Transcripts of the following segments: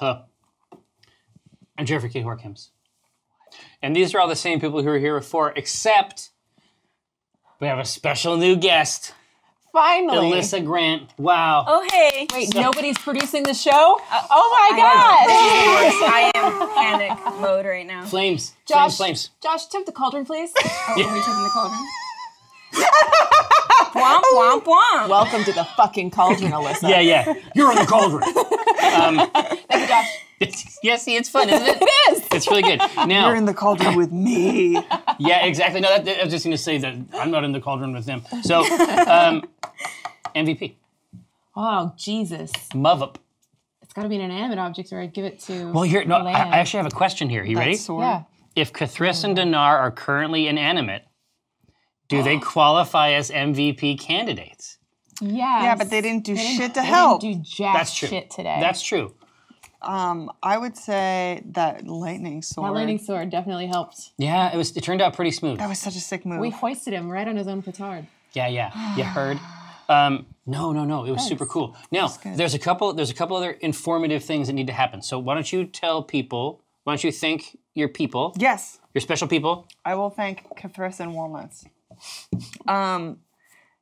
Hello. I'm Jeffrey K. Horkins. And these are all the same people who were here before, except we have a special new guest. Finally. Alyssa Grant. Wow. Oh, hey. Wait, nobody's producing the show? Oh my God. I am panic mode right now. Flames. Josh, Flames. Josh, tip the cauldron, please. Oh, are we taking the cauldron? Womp, womp, womp. Welcome to the fucking cauldron, Alyssa. Yeah. You're in the cauldron. Thank you, Josh. Yeah, see, it's fun, isn't it? It is. It's really good. Now, You're in the cauldron with me. yeah, exactly. No, I was just going to say that I'm not in the cauldron with them. So, MVP. Oh, Jesus. Move up. It's got to be an inanimate object or I'd give it to Well, here, no, I land. actually have a question here. You ready? Sword. Yeah. If K'thriss and Dinar are currently inanimate, do they qualify as MVP candidates? Yes. Yeah, but they didn't do shit to They help. didn't do jack That's true. shit today. That's true. I would say that lightning sword. That lightning sword definitely helped. Yeah, it turned out pretty smooth. That was such a sick move. We hoisted him right on his own petard. Yeah. You heard? No. It was super cool. Now, there's a couple other informative things that need to happen. So why don't you thank your people, Yes, your special people? I will thank K'thriss and Walnuts.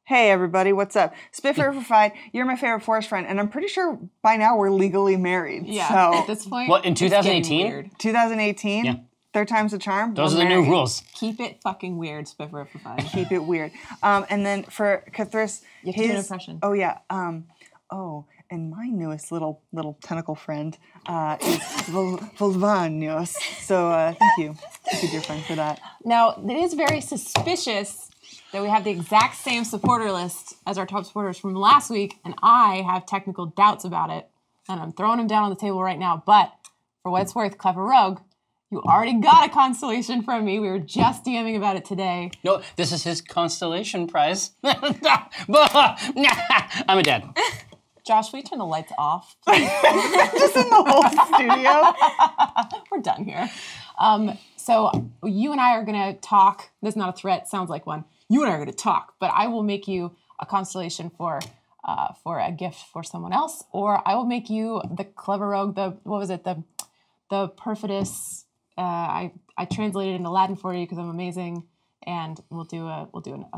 Hey everybody, what's up? Spitfire for Fight, you're my favorite forest friend, and I'm pretty sure by now we're legally married. Yeah. So At this point, What, in it's getting 2018? weird. 2018, Yeah. third time's a charm. Those we're are the new married. rules. Keep it fucking weird, Spitfire for Five. Keep it weird. And then for K'thriss, You have to do an impression. Oh yeah. And my newest little tentacle friend is Volvanios. So thank you, dear friend, for that. Now, it is very suspicious that we have the exact same supporter list as our top supporters from last week, and I have technical doubts about it, and I'm throwing them down on the table right now. But for what it's worth, Clever Rogue, you already got a constellation from me. We were just DMing about it today. No, this is his constellation prize. I'm a dad. Josh, will you turn the lights off? Just in the whole studio. We're done here. So you and I are going to talk. This is not a threat. Sounds like one. You and I are going to talk, but I will make you a constellation for a gift for someone else, or I will make you the Clever Rogue. The Perfidus. I translated it into Latin for you because I'm amazing, and we'll do a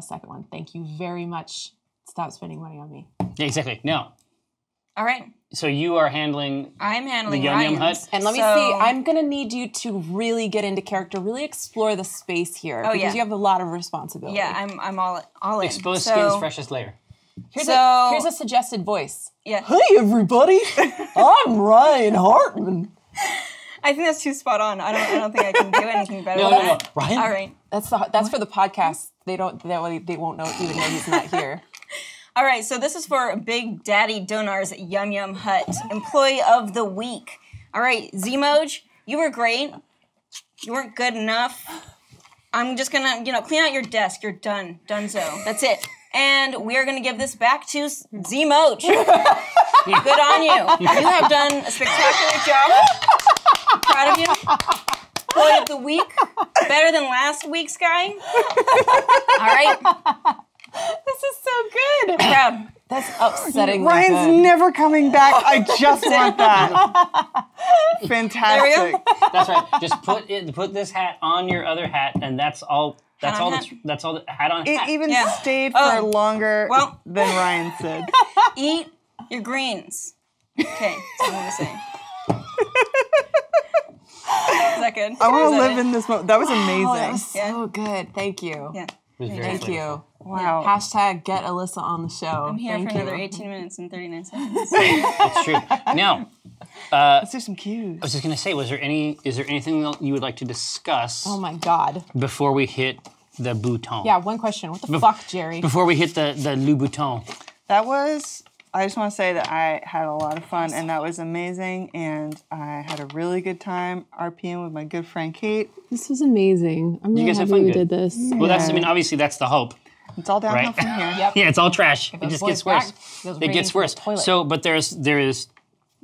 second one. Thank you very much. Stop spending money on me. Yeah, exactly. Now, All right. so you are handling I'm handling the Yum Yum Ryan's. Hut? And let me see, I'm going to need you to really get into character, really explore the space here. Oh, because yeah. you have a lot of responsibility. Yeah, I'm all in. exposed So- skin's freshest layer. Here's So- a suggested voice. Yeah. Hey, everybody. I'm Ryan Hartman. I think that's too spot on. I don't think I can do anything better No, than no. that. Ryan? All right. That's for the podcast. They won't know even know he's not here. All right, so this is for Big Daddy Donar's Yum Yum Hut Employee of the Week. All right, Zmoj, you were great. You weren't good enough. I'm just gonna, clean out your desk. You're done. Donezo. That's it. And we are gonna give this back to Zmoj. Good on you. You have done a spectacular job. Proud of you. Employee of the Week. Better than last week's guy. All right. This is so good. Proud. That's upsetting. Ryan's good. never coming back. I just want that. Fantastic. There we go. That's right. Just put this hat on your other hat, and that's all. That's Hat all. on That's all. Hat on It hat. even Yeah. stayed Oh. for longer Well. than Ryan said. Eat your greens. Okay, that's what I'm gonna say. Is that good? I want Is to that live it? in this moment. That was amazing. Oh, that was Yeah. so good. Thank you. Yeah. It was very Thank flavorful. you. Wow. Hashtag get Alyssa on the show. I'm here Thank for another you. 18 minutes and 39 seconds. That's true. Now, Let's do some cues. I was just gonna say, is there anything that you would like to discuss Oh my God. before we hit the bouton? Yeah, one question. What the fuck, Jerry? Before we hit the Le Bouton. I just want to say that I had a lot of fun and that was amazing and I had a really good time RPing with my good friend Kate. This was amazing. I'm really guys have happy fun? we Good. did this. Well, obviously that's the hope. It's all downhill Right. from here. Yep. Yeah, it's all trash. It those just boys gets worse. back, those It ratings gets go worse. toilet. So, but there is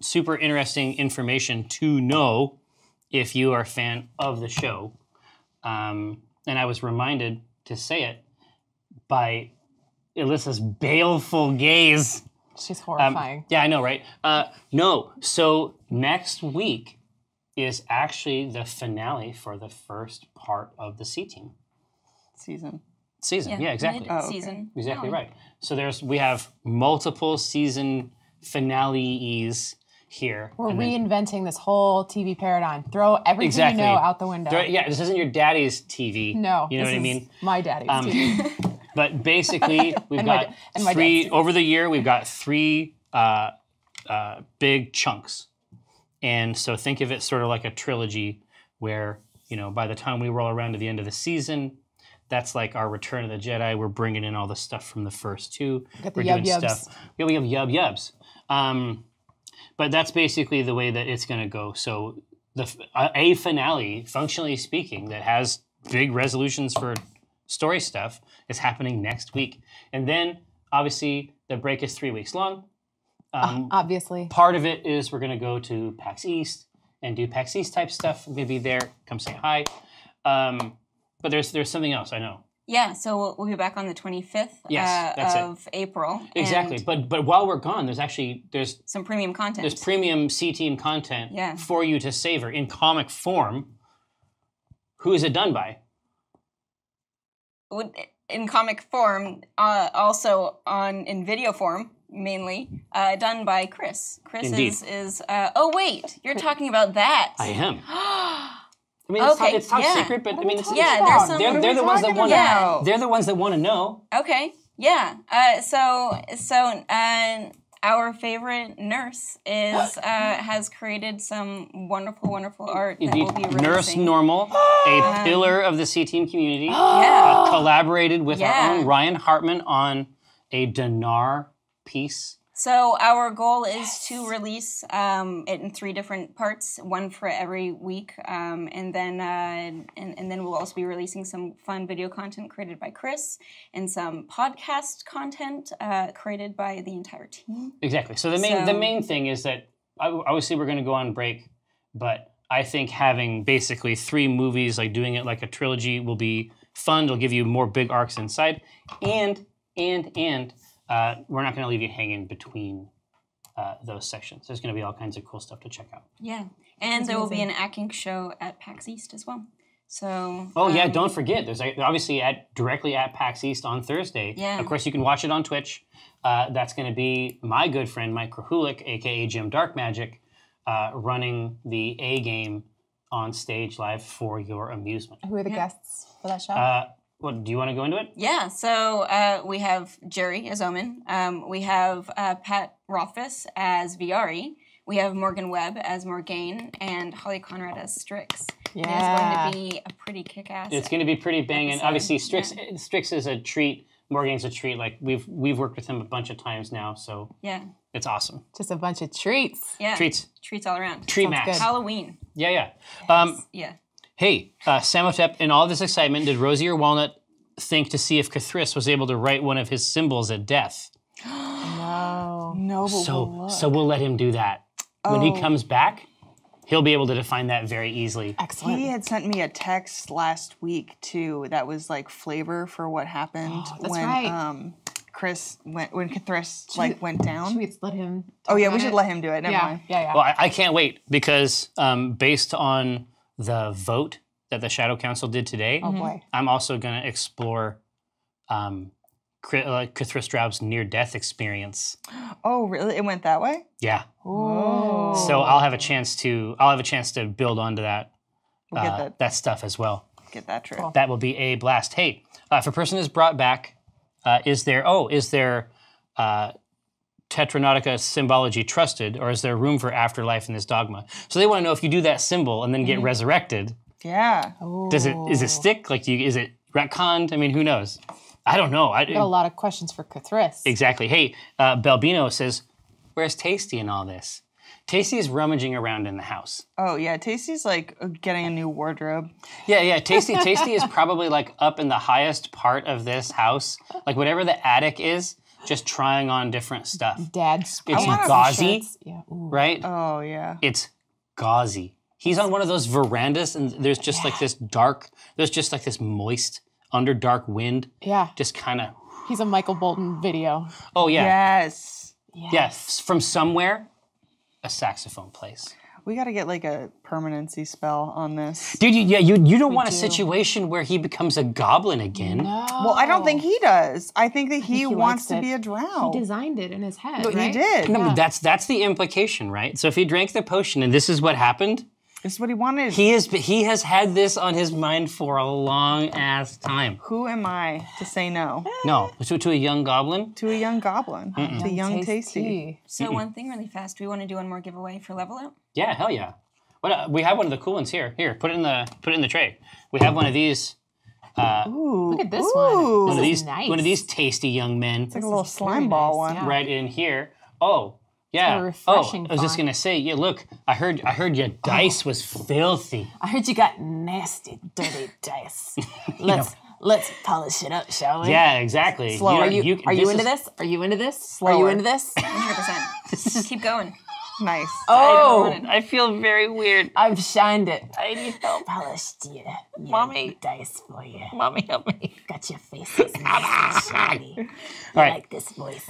super interesting information to know if you are a fan of the show. And I was reminded to say it by Alyssa's baleful gaze She's horrifying. Yeah, I know, right? No, so next week is actually the finale for the first part of the C Team Season. Yeah, exactly. Mid-season. Exactly right. So we have multiple season finales here. We're reinventing this whole TV paradigm. Throw everything you know out the window. This isn't your daddy's TV. No. You know what I mean? My daddy's TV. But basically, we've got my three, dad's over the year, we've got three big chunks. And so think of it sort of like a trilogy where, by the time we roll around to the end of the season, that's like our Return of the Jedi. We're bringing in all the stuff from the first two. We're doing stuff. Yeah, we have yubs. But that's basically the way that it's going to go. So a finale, functionally speaking, that has big resolutions for story stuff is happening next week. And then, obviously, the break is 3 weeks long. Obviously. Part of it is we're going to go to PAX East and do PAX East type stuff. We'll be there. Come say hi. But there's something else, I know. Yeah, so we'll be back on the 25th of April. Exactly. But while we're gone, there's some premium content. There's premium C-Team content for you to savor in comic form. Who is it done by? In comic form, also in video form, mainly, done by Chris. Chris Indeed. is oh wait, you're talking about that. I am. I mean, it's top secret, but I mean, there's some. They're the ones that want to. They're the ones that want to know. Okay, yeah. So our favorite nurse has created some wonderful art that we'll be releasing. Nurse Normal, a pillar of the C-Team community, collaborated with our own Ryan Hartman on a Dinar piece. So our goal is to release it in 3 different parts, one for every week, and then we'll also be releasing some fun video content created by Chris and some podcast content created by the entire team. Exactly. So the main thing is that obviously we're going to go on break, but I think having basically 3 movies, like doing it like a trilogy, will be fun. It'll give you more big arcs inside, and we're not going to leave you hanging between those sections. There's going to be all kinds of cool stuff to check out. Yeah, and there will be an Acq Inc. show at PAX East as well. So. Don't forget. There's obviously directly at PAX East on Thursday. Yeah. Of course, you can watch it on Twitch. That's going to be my good friend Mike Krahulik, aka Jim Dark Magic, running the A game on stage live for your amusement. Who are the guests for that show? Do you want to go into it? Yeah, so we have Jerry as Omen. We have Pat Rothfuss as Viari. We have Morgan Webb as Morgaine, and Holly Conrad as Strix. Yeah. It's going to be a pretty kick-ass. It's going to be pretty banging. Obviously, Strix is a treat. Morgane's a treat. Like we've worked with him a bunch of times now, so it's awesome. Just a bunch of treats. Yeah, treats all around. Treat max. Good. Halloween. Yeah. Yeah. Hey, Samotep, in all this excitement, did Rosie or Walnut think to see if Cathris was able to write one of his symbols at death? No, but So we'll let him do that. When he comes back, he'll be able to define that very easily. Excellent. He had sent me a text last week too that was like flavor for what happened when Chris when Cathris went down. Should we let him? We should let him do it. Never mind. Yeah. Well, I can't wait because based on the vote that the Shadow Council did today, I'm also going to explore Cathris Straub's near-death experience. Oh, really? It went that way? Yeah. Oh. So I'll have a chance to build onto that We'll get that stuff as well. Get that true. That will be a blast. Hey, if a person is brought back, is there Tetranautica symbology trusted, or is there room for afterlife in this dogma? So they want to know if you do that symbol and then get resurrected. Yeah. Is it stick? Like, is it retconned? I mean, who knows? I don't know. Got a lot of questions for Cathris. Exactly. Hey, Belbino says, where's Tasty in all this? Tasty's rummaging around in the house. Oh yeah, Tasty's like getting a new wardrobe. Yeah. Tasty is probably like up in the highest part of this house, like whatever the attic is. Just trying on different stuff. Dad's It's gauzy, right? Oh yeah. It's gauzy. He's on one of those verandas, and there's just like this moist, underdark wind. Yeah. Just kind of. He's a Michael Bolton video. Oh yeah. Yes. Yes, from somewhere, a saxophone plays. We got to get like a permanency spell on this. Dude, you don't want a do. situation where he becomes a goblin again. No. Well, I don't think he does. I think that he wants likes to it. be a drow. He designed it in his head, But right? he did. No, but that's the implication, right? So if he drank the potion and this is what happened, This is what he wanted. he has had this on his mind for a long ass time. Who am I to say no No, to a young goblin. to a young goblin? To young tasty. So one thing really fast. Do we want to do one more giveaway for level up? Yeah, hell yeah. What we have one of the cool ones here. Here, put it in the tray. We have one of these. Ooh, Look at this ooh. one. One of This is these. nice. One of these tasty young men. It's like a little is very slime ball nice, one. yeah. Right in here. Oh, yeah. a refreshing I was just font. gonna say, yeah. Look, I heard your dice was filthy. I heard you got nasty, dirty dice. Let's polish it up, shall we? Yeah, exactly. Slow. Are you into is- this? Are you into this? Are Slower. you into this? 100%. Keep going. Nice. Oh, I feel very weird. I've shined it. I need help. Polished your Mommy. dice for you. Mommy, help me. Got your faces nice and shiny. You All right. like this voice.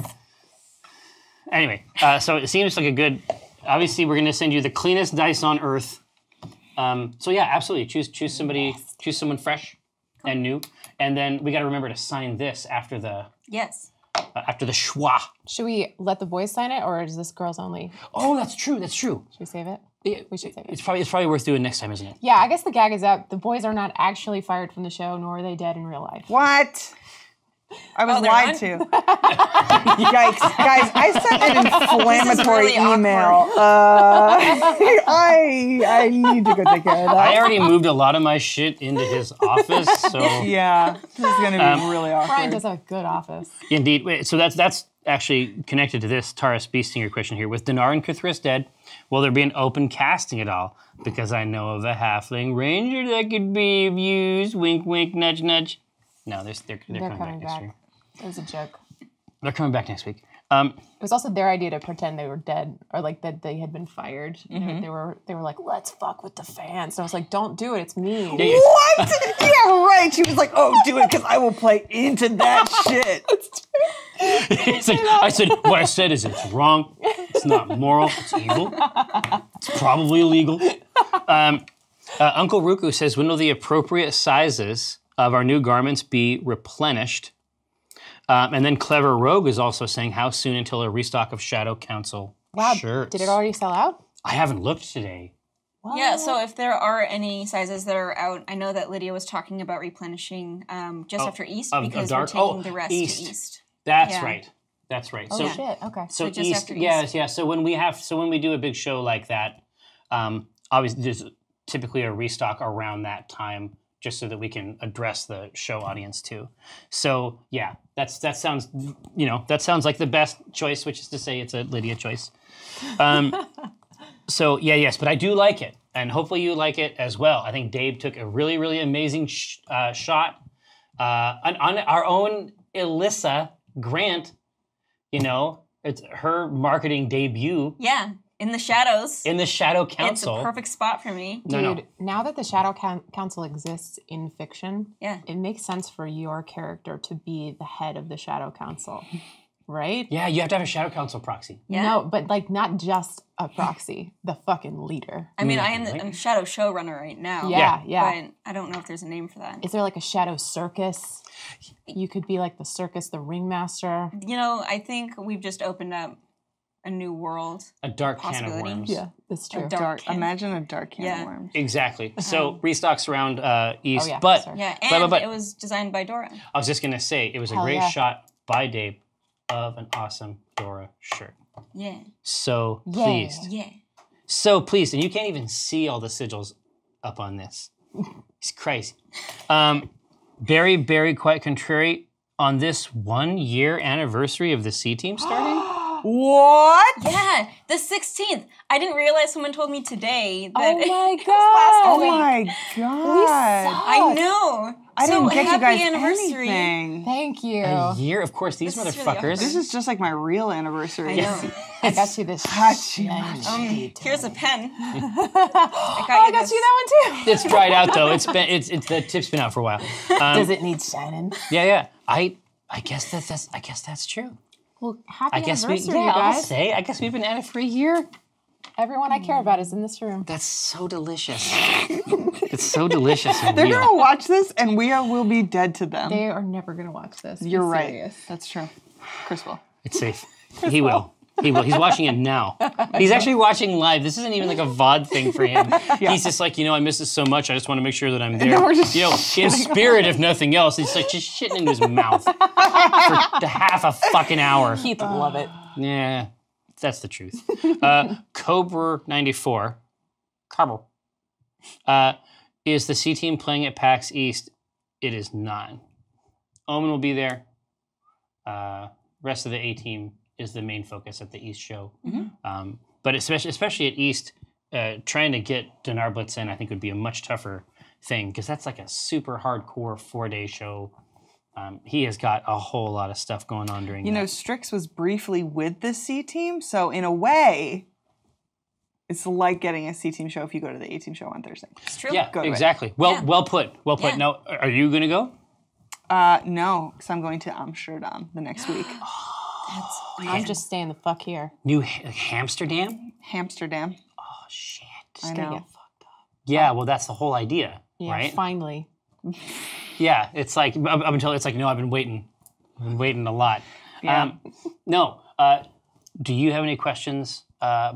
Anyway, so it seems like a good. Obviously, we're going to send you the cleanest dice on earth. So yeah, absolutely. Choose somebody. Choose someone fresh and new, and then we got to remember to sign this after the Yes. schwa. Should we let the boys sign it, or is this girls only? Oh, that's true. That's true. Should we save it? Yeah, We should save it. it's probably worth doing next time, isn't it? Yeah, I guess the gag is out. The boys are not actually fired from the show, nor are they dead in real life. What? I was they're lied not? to. Yikes. Guys, I sent an inflammatory really email. I need to go take care of that. I already moved a lot of my shit into his office, so Yeah, this is going to be really Brian awkward. does have a good office. indeed. Wait, so that's actually connected to this Taurus Beastinger question here. With Dinar and Cthulhu dead, will there be an open casting at all? Because I know of a halfling ranger that could be of use. Wink, wink, nudge, nudge. No, they're coming back next year. It was a joke. They're coming back next week. It was also their idea to pretend they were dead, or like that they had been fired. They were like, "Let's fuck with the fans." And I was like, "Don't do it. It's me." What? Yeah, right. She was like, oh, do it because I will play into that shit. It's like, I said, what I said is it's wrong. It's not moral. It's evil. It's probably illegal. Uncle Ruku says, when will the appropriate sizes of our new garments be replenished? And then Clever Rogue is also saying, how soon until a restock of Shadow Council Wow, shirts? did it already sell out? I haven't looked today. Yeah, so if there are any sizes that are out, I know that Lydia was talking about replenishing just after East of because dark- we're taking oh, the rest East. to East. That's Yeah. right. That's right. Oh so shit. Okay. So just East, after yes, yeah. So when we do a big show like that, obviously there's typically a restock around that time, just so that we can address the show audience too. So yeah, that sounds like the best choice, which is to say it's a Lydia choice. So yeah, yes, but I do like it, and hopefully you like it as well. I think Dave took a really, really amazing shot on our own Alyssa Grant. You know, it's her marketing debut Yeah, in the shadows. in the Shadow It's Council. a perfect spot for me. No, Dude, now that the Shadow Council exists in fiction, Yeah. it makes sense for your character to be the head of the Shadow Council, right? Yeah, you have to have a Shadow Council proxy. Yeah. No, but like not just a proxy, the fucking leader. I mean, Yeah, I am right. I'm Shadow Showrunner right now. Yeah. But I don't know if there's a name for that. Is there like a Shadow Circus? You could be like the circus, the ringmaster. You know, I think we've just opened up a new world. A dark can of Possibility. worms. Yeah, that's true. dark can. Imagine a dark can Yeah. of worms. Exactly. So restocks around East, yeah, but sorry. Yeah, But- and but- it was designed by Dora. I was just gonna say it was a Hell great yeah. shot by Dave of an awesome Dora shirt. Yeah. So Yeah. pleased. Yeah. So pleased, and you can't even see all the sigils up on this. It's crazy. Very, very quite contrary on this 1 year anniversary of the C Team starting. What? Yeah, the 16th. I didn't realize someone told me today that Oh my it was last God. Oh week. my god. I know. I didn't get you happy guys anniversary. anything. Thank you. A year, of course. These This is really motherfuckers. awesome. This is just like my real anniversary. I know. I got you this. Hachi. Here's a pen. I got you that one too. It's dried out though. It's the tip's been out for a while. Does it need shining? Yeah. I guess that's true. Well, happy I guess we, anniversary, yeah, you I'll guys. say. I guess we've been at it for a year. Everyone I care about is in this room. That's so delicious. It's so delicious and They're real. gonna watch this, and will be dead to them. They are never going to watch this. Be You're right. serious. That's true. Chris will. It's safe. He will. He will. He's watching it now. He's actually watching live. This isn't even like a VOD thing for him. He's just like, I miss this so much. I just want to make sure that I'm there. we're just In spirit, if nothing else. He's like just shitting into his mouth for half a fucking hour. He'd love it. Yeah, that's the truth. Cobra 94, Cobra, is the C team playing at PAX East? It is not. Omen will be there. Rest of the A team is the main focus at the East show. But especially at East, trying to get Dinar Blitz in, I think would be a much tougher thing because that's like a super hardcore 4-day show. He has got a whole lot of stuff going on during that. Strix was briefly with the C team, so in a way, it's like getting a C team show if you go to the A team show on Thursday. It's true. Yeah, Go to it. exactly. Well put. Well put. Yeah. Now, are you going to go? No, because I'm going to Amsterdam the next week. I'm just staying the fuck here. New Amsterdam? Amsterdam. Oh, shit. I Gonna know. get fucked up. Yeah, well, that's the whole idea, Yeah, right? finally. Yeah, it's like, up until it's like, no, I've been waiting. I've been waiting a lot. Yeah. No, do you have any questions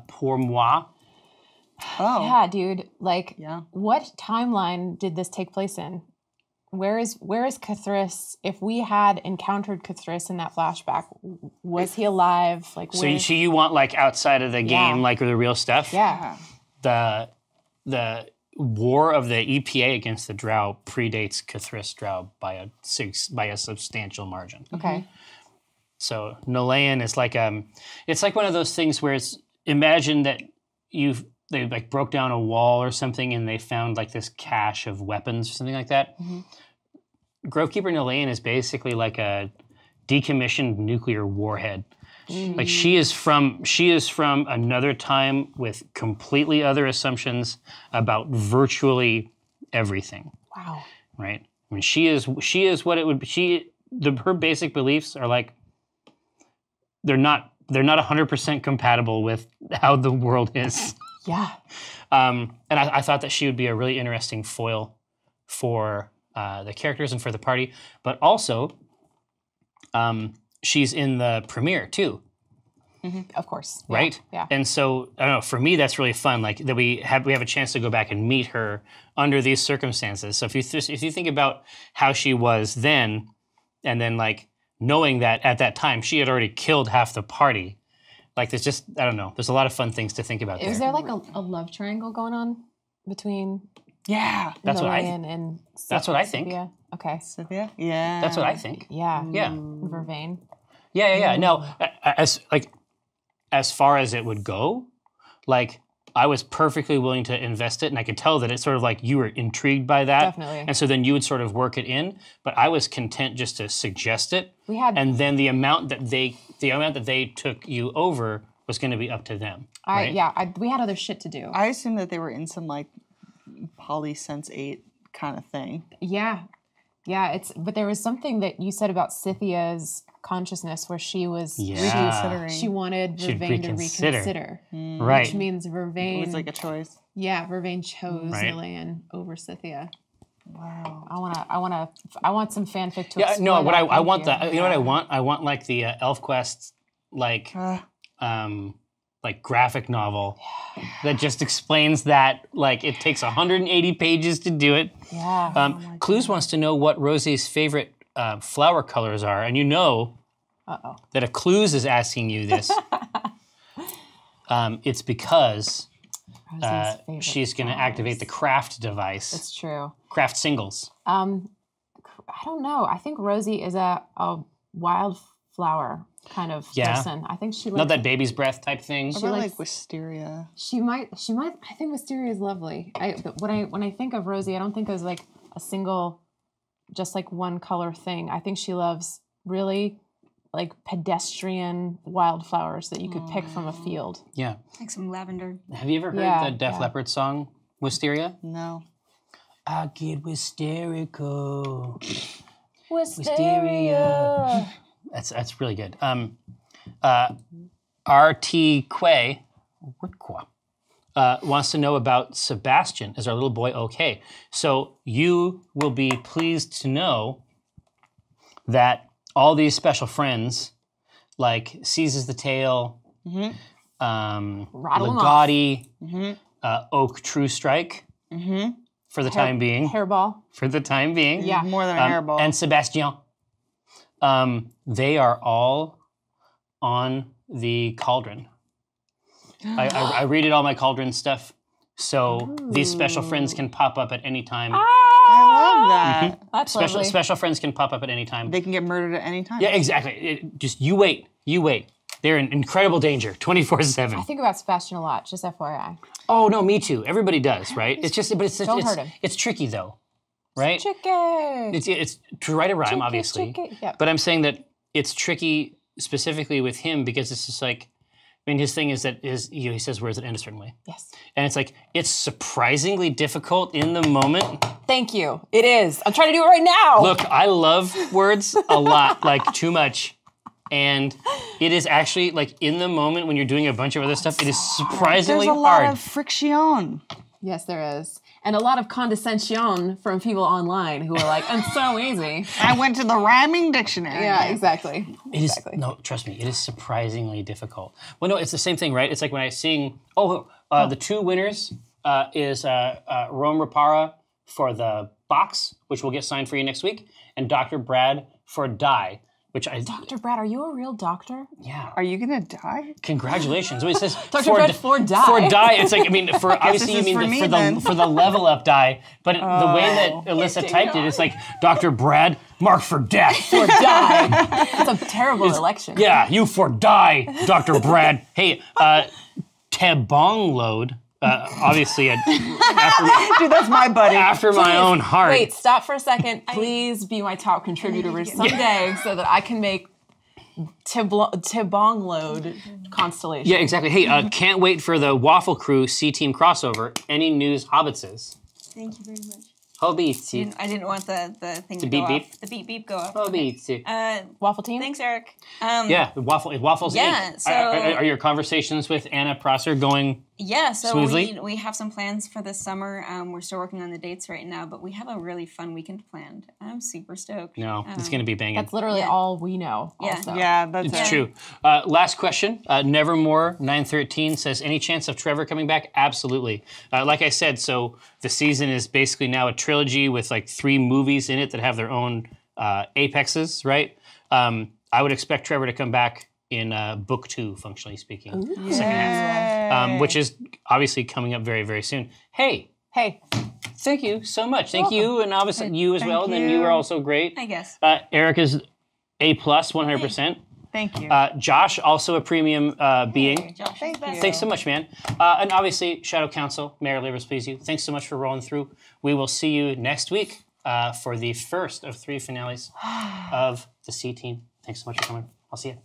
pour moi? Oh. Yeah, dude. Like, Yeah. what timeline did this take place in? Where is Cthulhu? If we had encountered Cthulhu in that flashback, was he alive? Like, So where? you want like outside of the game, Yeah. like the real stuff? Yeah. The war of the EPA against the Drow predates Cthulhu's Drow by a substantial margin. Okay. So Nalayan is like it's like one of those things where it's imagine that they like broke down a wall or something and they found like this cache of weapons or something like that. Grovekeeper Nalayan is basically like a decommissioned nuclear warhead. Like she is from another time with completely other assumptions about virtually everything. Wow. Right? I mean, she is what it would be. Her basic beliefs are like they're not 100% compatible with how the world is. Yeah. And I thought that she would be a really interesting foil for the characters and for the party, but also she's in the premiere too. Of course. Right? Yeah. And so I don't know. For me, that's really fun. Like that we have a chance to go back and meet her under these circumstances. So if you think about how she was then, and then like knowing that at that time she had already killed half the party, like there's just I don't know. There's a lot of fun things to think about. Is there like a love triangle going on between Yeah. That's what I Nalayan and That's what I think. Sophia? Okay. Sophia? Yeah. That's what I think. Yeah. Yeah. Vervain. Yeah. No, as far as it would go, like I was perfectly willing to invest it, and I could tell that it's sort of like you were intrigued by that, Definitely. and so then you would sort of work it in. But I was content just to suggest it, We had and then the amount that they took you over was going to be up to them. Right? we had other shit to do. I assumed that they were in some like Polysense 8 kind of thing. Yeah. But there was something that you said about Scythia's consciousness where she was Yeah. she wanted She'd Vervain to reconsider. reconsider. Right. Which means Vervain It was like a choice. Vervain chose Right. Nalayan over Scythia. Wow. I want some fanfic to Yeah. explore No. What that. I Thank want you. that. You know what I want? I want like the ElfQuest like graphic novel that just explains that. Like it takes 180 pages to do it. Yeah. Clues wants to know what Rosie's favorite flower colors are, and you know that if Clues is asking you this, it's because Rosie's favorite she's going to flowers. activate the craft device, It's true. craft singles. I don't know. I think Rosie is a wildflower kind of person. I think she likes Not that baby's breath type thing. What about likes- like wisteria? She might. I think Wisteria is lovely. But when I think of Rosie, I don't think of like a single, just like one color thing. I think she loves really like pedestrian wildflowers that you could pick from a field. Yeah. Like some lavender. Have you ever heard Yeah, the Def yeah. Leppard song Wisteria? No. I get hysterical. Wisteria. That's really good. RT Quay wants to know about Sebastian. Is our little boy okay? So you will be pleased to know that all these special friends, like Seizes the Tail, Legati, Oak True Strike, for the time being. Hairball. For the time being. Yeah. More than a hairball. And Sebastian. They are all on the cauldron. I rated all my cauldron stuff, so these special friends can pop up at any time. I love that. That's lovely. Special friends can pop up at any time. They can get murdered at any time. Yeah, exactly. Just you wait. They're in incredible danger, 24/7. I think about Sebastian a lot, just FYI. Oh no, me too. Everybody does, right? It's just, but Don't hurt him. It's tricky though, right? Chicken. It's to write a rhyme, obviously. Yep. But I'm saying that it's tricky specifically with him because it's just like, I mean, his thing is that he says words that end a certain way. Yes. And it's like, it's surprisingly difficult in the moment. Thank you. It is. I'm trying to do it right now. Look, I love words a lot, like too much. And it is actually, like, in the moment when you're doing a bunch of other stuff, it is surprisingly There's a lot hard. of friction. Yes, there is. And a lot of condescension from people online who are like, it's so easy. I went to the rhyming dictionary. Yeah, exactly. It is, no, trust me, it is surprisingly difficult. Well, no, it's the same thing, right? It's like when I sing, the two winners is Rome Rapara for the box, which will get signed for you next week, and Dr. Brad for Die, which I... Dr. Brad, are you a real doctor? Yeah. Are you gonna die? Congratulations. It says Dr. Brad for Die. For Die, it's like, I mean, for obviously you this is mean for me, for the level up die, but the way that Alyssa typed it, it's like Dr. Brad, mark for death. For Die. It's a terrible election. Yeah, you for Die, Dr. Brad. Hey, Tebong Load, obviously Dude, that's my buddy. after my own heart. Wait, stop for a second. Please be my top contributor someday so that I can make Tebong Load constellation. Yeah, exactly. Hey, can't wait for the Waffle Crew C-Team crossover. Any news, Hobbitses? Thank you very much. Hobbitsi. I didn't want the thing to beep go beep? off. The beep beep go off. Hobbitsi. Waffle team? Thanks, Eric. Yeah, Waffles Yeah, Inc. so- Are your conversations with Anna Prosser going... Yeah, so Smoothly? we have some plans for this summer. We're still working on the dates right now, but we have a really fun weekend planned. I'm super stoked. No, it's going to be banging. That's literally Yeah. all we know. Yeah. Also. Yeah, that's It's it. true. Last question. Nevermore 913 says, any chance of Trevor coming back? Absolutely. Like I said, so the season is basically now a trilogy with like 3 movies in it that have their own apexes, right? I would expect Trevor to come back in book 2, functionally speaking, the second half, which is obviously coming up very, very soon. Hey, thank you so much. Thank you, and obviously you as well. And then you are also great. I guess. Eric is A+, 100%. Thank you. Josh, also a premium being. Josh, Thank is best. you. Thanks so much, man. And obviously, Shadow Council, Mayor Labors, please you. Thanks so much for rolling through. We will see you next week for the first of 3 finales of the C-Team. Thanks so much for coming. I'll see you.